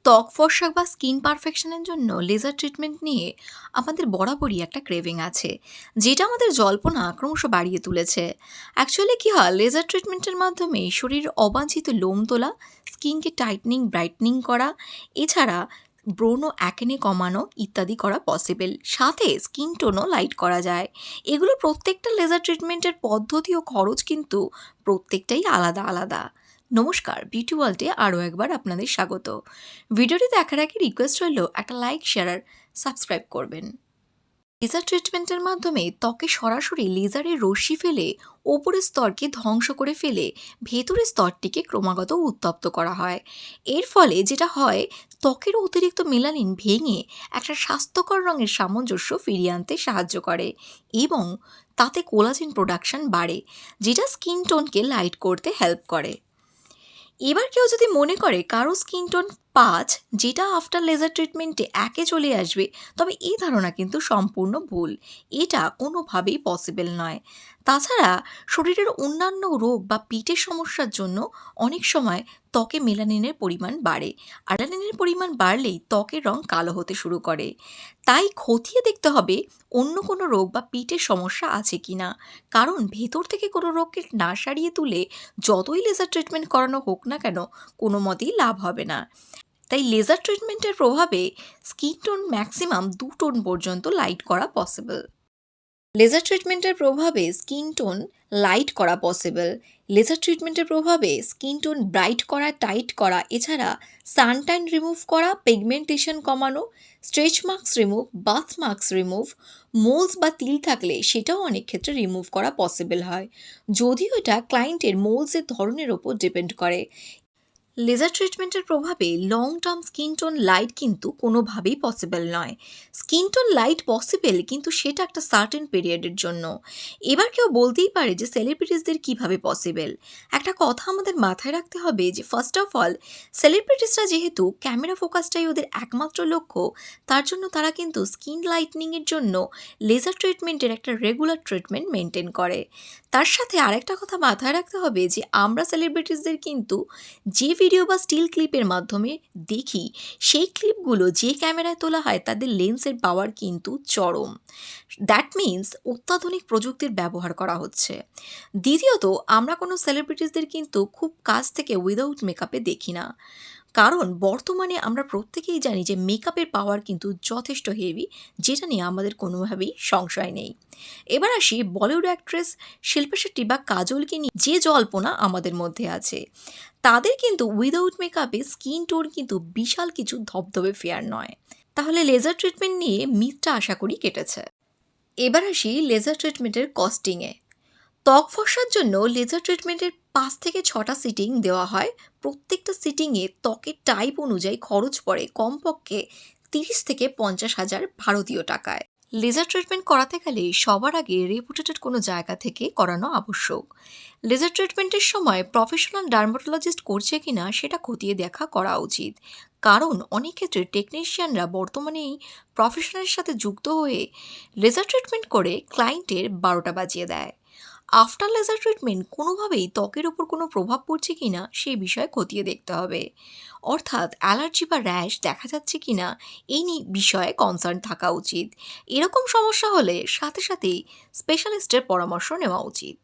ত্বক ফর্সা বা স্কিন পারফেকশনের জন্য লেজার ট্রিটমেন্ট নিয়ে আমাদের বরাবরই একটা ক্রেভিং আছে, যেটা আমাদের জল্পনা ক্রমশ বাড়িয়ে তুলেছে। অ্যাকচুয়ালি কী হয়, লেজার ট্রিটমেন্টের মাধ্যমে শরীরের অবাঞ্ছিত লোম তোলা, স্কিনকে টাইটনিং ব্রাইটনিং করা, এছাড়া ব্রণ অ্যাকনে কমানো ইত্যাদি করা পসিবল। সাথে স্কিন টোনও লাইট করা যায়। এগুলো প্রত্যেকটা লেজার ট্রিটমেন্টের পদ্ধতি ও খরচ কিন্তু প্রত্যেকটাই আলাদা আলাদা। নমস্কার, বিউটি ওয়ার্ল্ডে আরও একবার আপনাদের স্বাগত। ভিডিওটি দেখার আগে রিকোয়েস্ট রইল একটা লাইক, শেয়ার আর সাবস্ক্রাইব করবেন। লেজার ট্রিটমেন্টের মাধ্যমে ত্বকে সরাসরি লেজারের রশ্মি ফেলে ওপরের স্তরকে ধ্বংস করে ফেলে ভেতরের স্তরটিকে ক্রমাগত উত্তপ্ত করা হয়। এর ফলে যেটা হয়, ত্বকের অতিরিক্ত মেলানিন ভেঙে একটা স্বাস্থ্যকর রঙের সামঞ্জস্য ফিরিয়ে আনতে সাহায্য করে এবং তাতে কোলাজেন প্রোডাকশন বাড়ে, যেটা স্কিন টোনকে লাইট করতে হেল্প করে। এবার কেউ যদি মনে করে কারো স্কিন টোন 5, যেটা আফটার লেজার ট্রিটমেন্টে 1-এ চলে আসবে, তবে এই ধারণা কিন্তু সম্পূর্ণ ভুল। এটা কোনোভাবেই পসিবল নয়। তাছাড়া শরীরের অন্যান্য রোগ বা পিঠের সমস্যার জন্য অনেক সময় ত্বকে মেলানিনের পরিমাণ বাড়ে, আর মেলানিনের পরিমাণ বাড়লেই ত্বকের রং কালো হতে শুরু করে। তাই খতিয়ে দেখতে হবে অন্য কোনো রোগ বা পিঠের সমস্যা আছে কিনা, কারণ ভেতর থেকে কোনো রোগকে না সারিয়ে তুলে যতই লেজার ট্রিটমেন্ট করানো হোক না কেন, কোনো মতেই লাভ হবে না। তাই লেজার ট্রিটমেন্টের প্রভাবে স্কিন টোন ম্যাক্সিমাম 2 টোন পর্যন্ত লাইট করা পসিবল। লেজার ট্রিটমেন্টের প্রভাবে স্কিন টোন লাইট করা পসিবল। লেজার ট্রিটমেন্টের প্রভাবে স্কিন টোন ব্রাইট করা, টাইট করা, এছাড়া সানটাইন রিমুভ করা, পিগমেন্টেশন কমানো, stretch marks remove, birth marks remove, moles বা তিল থাকলে সেটাও অনেক ক্ষেত্রে রিমুভ করা পসিবল হয়, যদিও এটা ক্লায়েন্টের মোলসের ধরনের ওপর ডিপেন্ড করে। লেজার ট্রিটমেন্টের প্রভাবে long term skin tone light কিন্তু কোনোভাবেই পসিবল নয়। স্কিন টোন লাইট পসিবল, কিন্তু সেটা একটা সার্টেন পিরিয়ডের জন্য। এবার কেউ বলতেই পারে যে সেলিব্রিটিসদের কিভাবে পসিবল। একটা কথা আমাদের মাথায় রাখতে হবে যে ফার্স্ট অফ অল, সেলিব্রিটিসরা যেহেতু ক্যামেরা ফোকাসটাই ওদের একমাত্র লক্ষ্য, তার জন্য তারা কিন্তু স্কিন লাইটনিংয়ের জন্য লেজার ট্রিটমেন্টের একটা রেগুলার ট্রিটমেন্ট মেনটেন করে। তার সাথে আরেকটা কথা মাথায় রাখতে হবে যে আমরা সেলিব্রিটিসদের কিন্তু যে ভিডিও বা স্টিল ক্লিপের মাধ্যমে দেখি, সেই ক্লিপগুলো যে ক্যামেরায় তোলা হয় তাদের লেন্সের পাওয়ার কিন্তু চরম। দ্যাট মিন্স অত্যাধুনিক প্রযুক্তির ব্যবহার করা হচ্ছে। দ্বিতীয়ত, আমরা কোনো সেলিব্রিটিসদের কিন্তু খুব কাছ থেকে উইদাউট মেকআপে দেখি না, কারণ বর্তমানে আমরা প্রত্যেকেই জানি যে মেকআপের পাওয়ার কিন্তু যথেষ্ট হেভি, যেটা নিয়ে আমাদের কোনোভাবেই সংশয় নেই। এবার আসি বলিউড অ্যাক্ট্রেস শিল্পা শেট্টি বা কাজলকে নিয়ে যে জল্পনা আমাদের মধ্যে আছে। তাদের কিন্তু উইদাউট মেকআপে স্কিন টোন কিন্তু বিশাল কিছু ধবধবে ফেয়ার নয়। তাহলে লেজার ট্রিটমেন্ট নিয়ে মিথটা আশা করি কেটেছে। এবার আসি লেজার ট্রিটমেন্টের কস্টিংয়ে। ত্বক ফর্সার জন্য লেজার ট্রিটমেন্টের 5 থেকে 6টা সিটিং দেওয়া হয়। প্রত্যেকটা সিটিংয়ে ত্বকের টাইপ অনুযায়ী খরচ পড়ে কমপক্ষে 30 থেকে 50 হাজার ভারতীয় টাকায়। লেজার ট্রিটমেন্ট করাতে গেলে সবার আগে রেপুটেটেড কোনো জায়গা থেকে করানো আবশ্যক। লেজার ট্রিটমেন্টের সময় প্রফেশনাল ডার্মাটোলজিস্ট করছে কিনা সেটা খতিয়ে দেখা করা উচিত, কারণ অনেক ক্ষেত্রে টেকনিশিয়ানরা বর্তমানে এই প্রফেশনের সাথে যুক্ত হয়ে লেজার ট্রিটমেন্ট করে ক্লায়েন্টের 12টা বাজিয়ে দেয়। আফটার লেজার ট্রিটমেন্ট কোনোভাবেই ত্বকের ওপর কোনো প্রভাব পড়ছে কিনা সেই বিষয়ে খতিয়ে দেখতে হবে, অর্থাৎ অ্যালার্জি বা র্যাশ দেখা যাচ্ছে কিনা এই বিষয়ে কনসার্ন থাকা উচিত। এরকম সমস্যা হলে সাথে সাথেই স্পেশালিস্টের পরামর্শ নেওয়া উচিত।